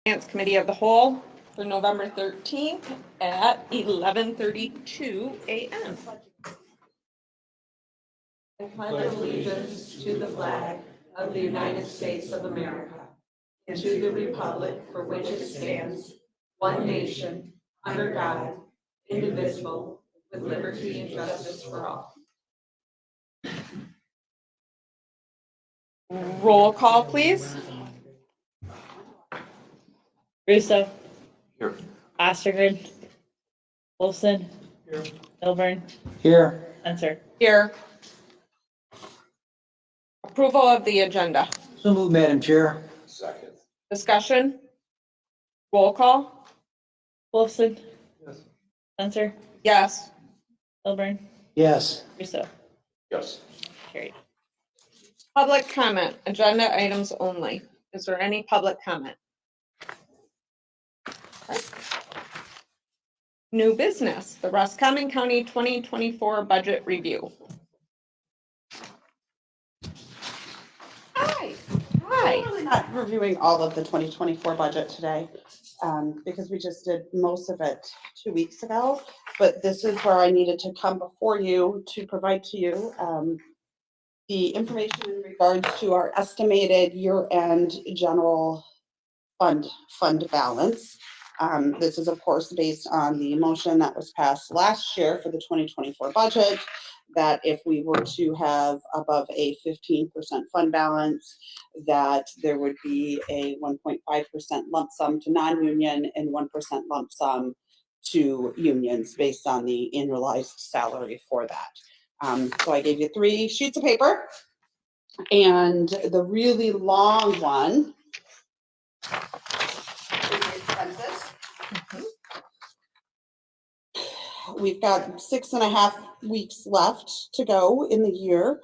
Finance Committee of the Whole for November 13th at 11:32 a.m. I pledge allegiance to the flag of the United States of America and to the republic for which it stands, one nation, under God, indivisible, with liberty and justice for all. Roll call, please. Russo. Here. Ostergren. Wolfson. Here. Milburn. Here. Spencer. Here. Approval of the agenda. So moved, Madam Chair. Second. Discussion. Roll call. Wolfson. Yes. Spencer. Yes. Milburn. Yes. Russo. Yes. Carried. Public comment. Agenda items only. Is there any public comment? Okay. New business. The Roscommon County 2024 budget review. Hi. Hi. We're really not reviewing all of the 2024 budget today because we just did most of it 2 weeks ago. But this is where I needed to come before you to provide to you the information in regards to our estimated year-end general fund balance. This is, of course, based on the motion that was passed last year for the 2024 budget, that if we were to have above a 15% fund balance, that there would be a 1.5% lump sum to non-union and 1% lump sum to unions based on the annualized salary for that. So I gave you 3 sheets of paper, and the really long one expenses. We've got 6.5 weeks left to go in the year.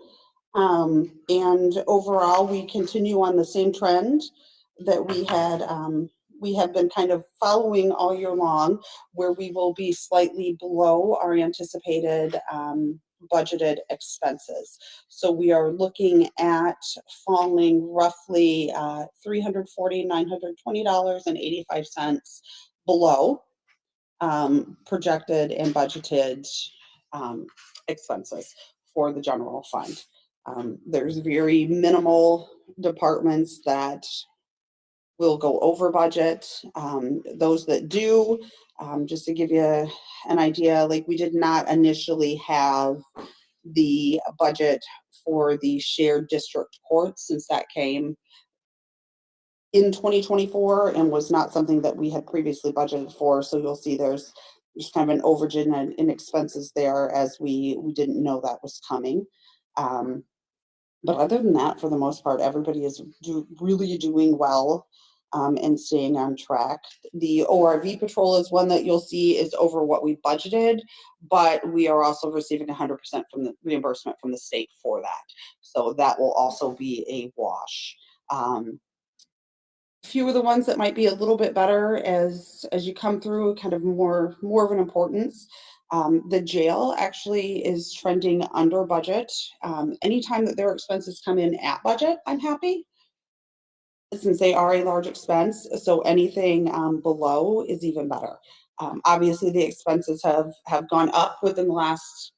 And overall, we continue on the same trend that we have been kind of following all year long, where we will be slightly below our anticipated budgeted expenses. So we are looking at falling roughly $920.85 below projected and budgeted expenses for the general fund. There's very minimal departments that will go over budget. Those that do, just to give you an idea, like we did not initially have the budget for the shared district courts, since that came in 2024 and was not something that we had previously budgeted for. So you'll see there's just kind of an overage in expenses there, as we didn't know that was coming. But other than that, for the most part, everybody is really doing well and staying on track. The ORV patrol is one that you'll see is over what we budgeted, but we are also receiving 100% from the reimbursement from the state for that. So that will also be a wash. Few of the ones that might be a little bit better as you come through, kind of more of an importance. The jail actually is trending under budget. Anytime that their expenses come in at budget, I'm happy, since they are a large expense. So anything below is even better. Obviously, the expenses have gone up within the last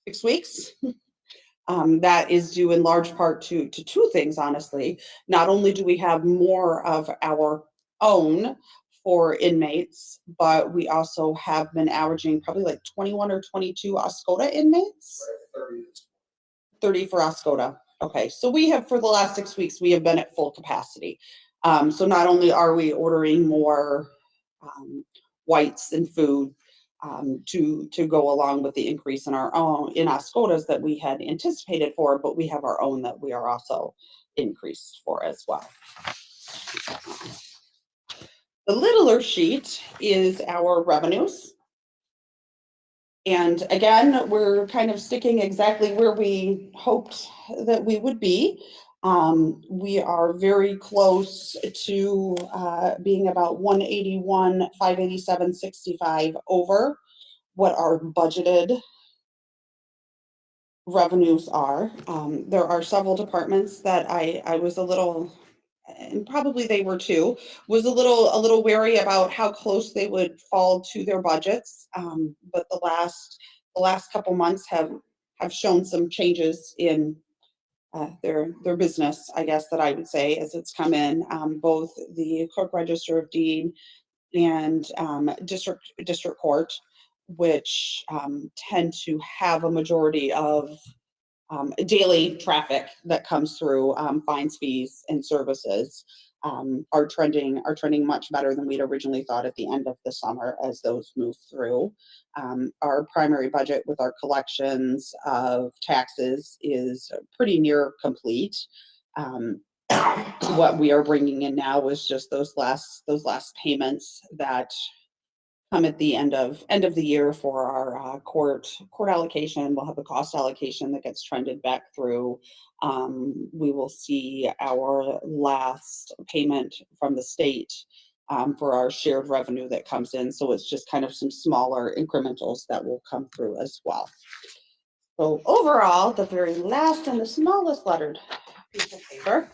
6 weeks. That is due in large part to 2 things, honestly. Not only do we have more of our own for inmates, but we also have been averaging probably like 21 or 22 Oscoda inmates. 30 for Oscoda. Okay, so we have, for the last 6 weeks, we have been at full capacity. So not only are we ordering more whites and food, to go along with the increase in our own in Oscodas that we had anticipated for, but we have our own that we are also increased for as well. The littler sheet is our revenues. And again, we're kind of sticking exactly where we hoped that we would be. We are very close to being about 181, 587.65 over what our budgeted revenues are. There are several departments that I was a little and probably they were too, was a little wary about how close they would fall to their budgets. But the last couple months have shown some changes in their business, I guess that I would say, as it's come in. Both the clerk register of deed and district court, which tend to have a majority of daily traffic that comes through, fines, fees, and services, are trending much better than we'd originally thought at the end of the summer as those move through. Our primary budget with our collections of taxes is pretty near complete. What we are bringing in now is just those last payments that come at the end of the year for our court allocation. We'll have a cost allocation that gets trended back through. We will see our last payment from the state for our shared revenue that comes in. So it's just kind of some smaller incrementals that will come through as well. So overall, the very last and the smallest lettered piece of paper,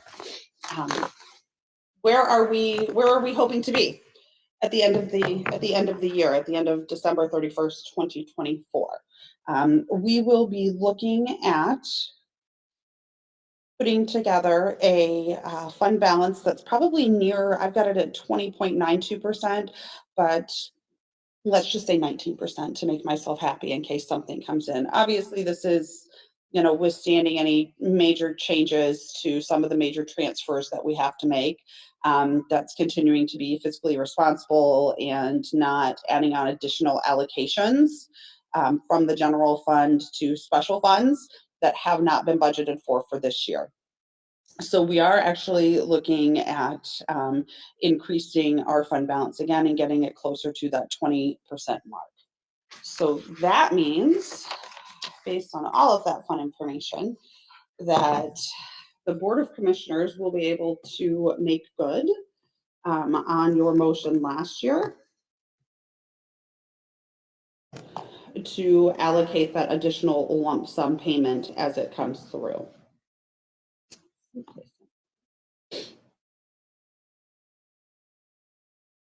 where are we hoping to be at the end of the year, at the end of December 31st, 2024? We will be looking at putting together a fund balance that's probably near, I've got it at 20.92%, but let's just say 19% to make myself happy in case something comes in. Obviously, this is, withstanding any major changes to some of the major transfers that we have to make. That's continuing to be fiscally responsible and not adding on additional allocations from the general fund to special funds that have not been budgeted for this year. So we are actually looking at increasing our fund balance again and getting it closer to that 20% mark. So that means, based on all of that fun information, that the Board of Commissioners will be able to make good on your motion last year to allocate that additional lump sum payment as it comes through.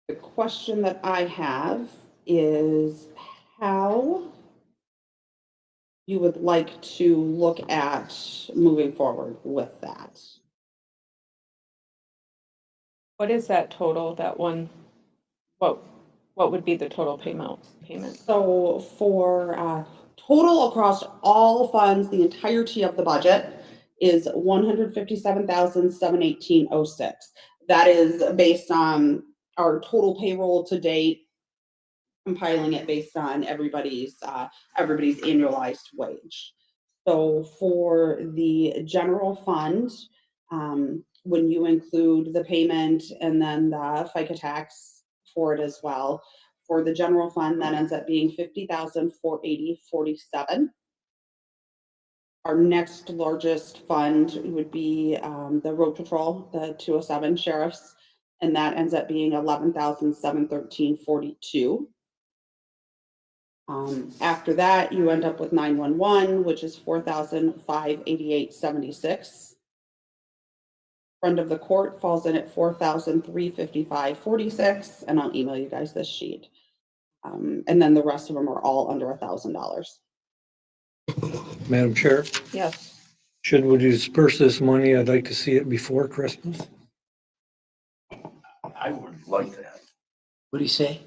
The question that I have is how you would like to look at moving forward with that. What is that total, that one, what would be the total payment? So for total across all funds, the entirety of the budget is $157,718.06. That is based on our total payroll to date, compiling it based on everybody's annualized wage. So for the general fund, when you include the payment and then the FICA tax for it as well, for the general fund, that ends up being $50,480.47. Our next largest fund would be the road patrol, the 207 sheriffs, and that ends up being $11,713.42. After that, you end up with 911, which is $4,588.76. Friend of the court falls in at $4,355.46, and I'll email you guys this sheet. And then the rest of them are all under $1,000. Madam Chair, Yes. should we disperse this money? I'd like to see it before Christmas. I would like that. What do you say?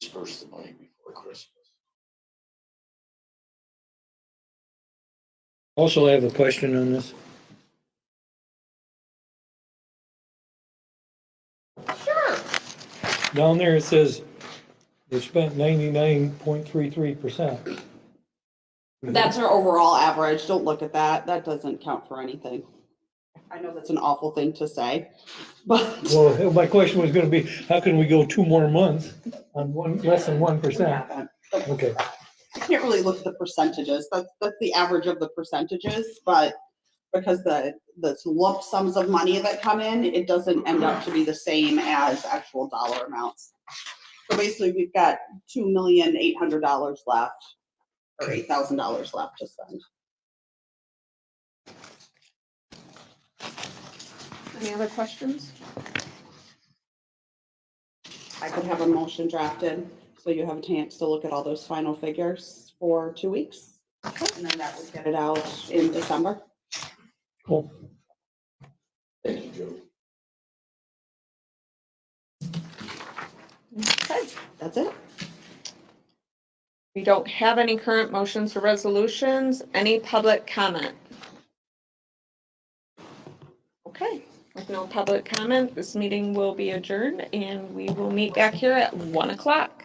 Disperse the money before Christmas. Also, I have a question on this. Sure. Down there, it says they spent 99.33%. That's our overall average. Don't look at that. That doesn't count for anything. I know that's an awful thing to say, but Well, my question was gonna be, how can we go 2 more months on less than 1%? Okay. I can't really look at the percentages. That's the average of the percentages, but because the lump sums of money that come in, it doesn't end up to be the same as actual dollar amounts. So basically, we've got $2,800,000 left, or $8,000 left to spend. Any other questions? I could have a motion drafted, so you have a chance to look at all those final figures for 2 weeks. And then that would get it out in December. Cool. Thank you, Joe. Okay. That's it. We don't have any current motions or resolutions. Any public comment? Okay, with no public comment, this meeting will be adjourned and we will meet back here at 1 o'clock.